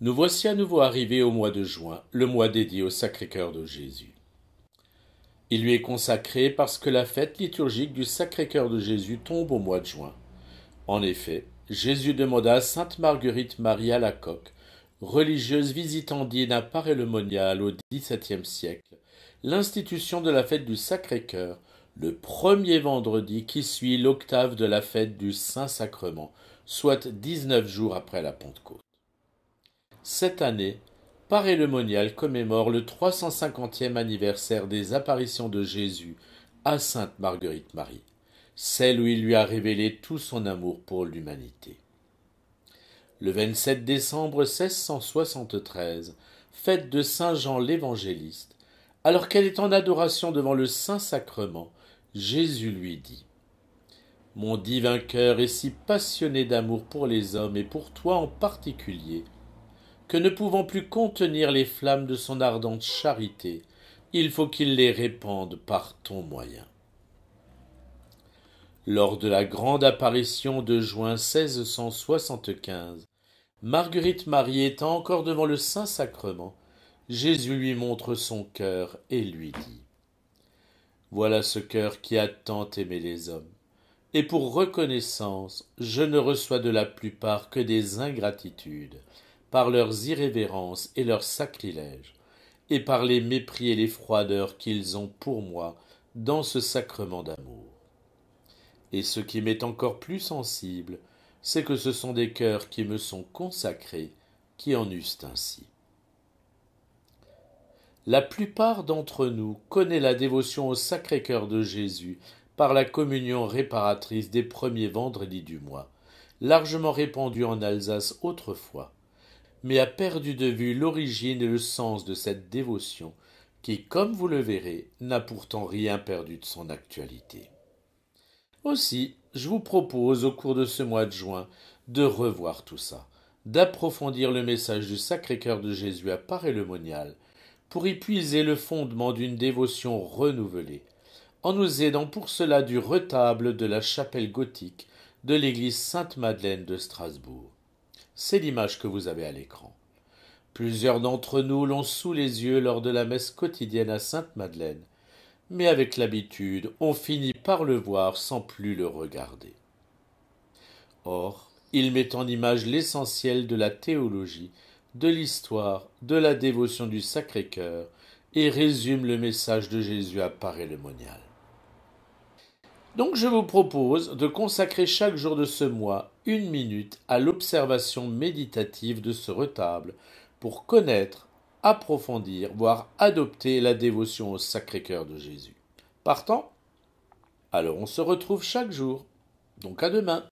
Nous voici à nouveau arrivés au mois de juin, le mois dédié au Sacré-Cœur de Jésus. Il lui est consacré parce que la fête liturgique du Sacré-Cœur de Jésus tombe au mois de juin. En effet, Jésus demanda à sainte Marguerite Marie Alacoque, religieuse visitandine à Paray-le-Monial au XVIIe siècle, l'institution de la fête du Sacré-Cœur, le premier vendredi qui suit l'octave de la fête du Saint-Sacrement, soit 19 jours après la Pentecôte. Cette année, Paray-le-Monial commémore le 350e anniversaire des apparitions de Jésus à sainte Marguerite Marie, celle où il lui a révélé tout son amour pour l'humanité. Le 27 décembre 1673, fête de Saint Jean l'Évangéliste, alors qu'elle est en adoration devant le Saint-Sacrement, Jésus lui dit « Mon divin cœur est si passionné d'amour pour les hommes et pour toi en particulier, que ne pouvant plus contenir les flammes de son ardente charité, il faut qu'il les répande par ton moyen. » Lors de la grande apparition de juin 1675, Marguerite Marie étant encore devant le Saint-Sacrement, Jésus lui montre son cœur et lui dit « Voilà ce cœur qui a tant aimé les hommes, et pour reconnaissance, je ne reçois de la plupart que des ingratitudes, par leurs irrévérences et leurs sacrilèges, et par les mépris et les froideurs qu'ils ont pour moi dans ce sacrement d'amour. Et ce qui m'est encore plus sensible, c'est que ce sont des cœurs qui me sont consacrés, qui en eussent ainsi. » La plupart d'entre nous connaît la dévotion au Sacré-Cœur de Jésus par la communion réparatrice des premiers vendredis du mois, largement répandue en Alsace autrefois, mais a perdu de vue l'origine et le sens de cette dévotion qui, comme vous le verrez, n'a pourtant rien perdu de son actualité. Aussi, je vous propose au cours de ce mois de juin de revoir tout ça, d'approfondir le message du Sacré-Cœur de Jésus à Paray-le-Monial pour y puiser le fondement d'une dévotion renouvelée, en nous aidant pour cela du retable de la chapelle gothique de l'église Sainte-Madeleine de Strasbourg. C'est l'image que vous avez à l'écran. Plusieurs d'entre nous l'ont sous les yeux lors de la messe quotidienne à Sainte-Madeleine, mais avec l'habitude, on finit par le voir sans plus le regarder. Or, il met en image l'essentiel de la théologie, de l'histoire, de la dévotion du Sacré-Cœur et résume le message de Jésus à Paray-le-Monial. Donc je vous propose de consacrer chaque jour de ce mois 1 minute à l'observation méditative de ce retable pour connaître, approfondir, voire adopter la dévotion au Sacré-Cœur de Jésus. Partant ? Alors on se retrouve chaque jour. Donc à demain.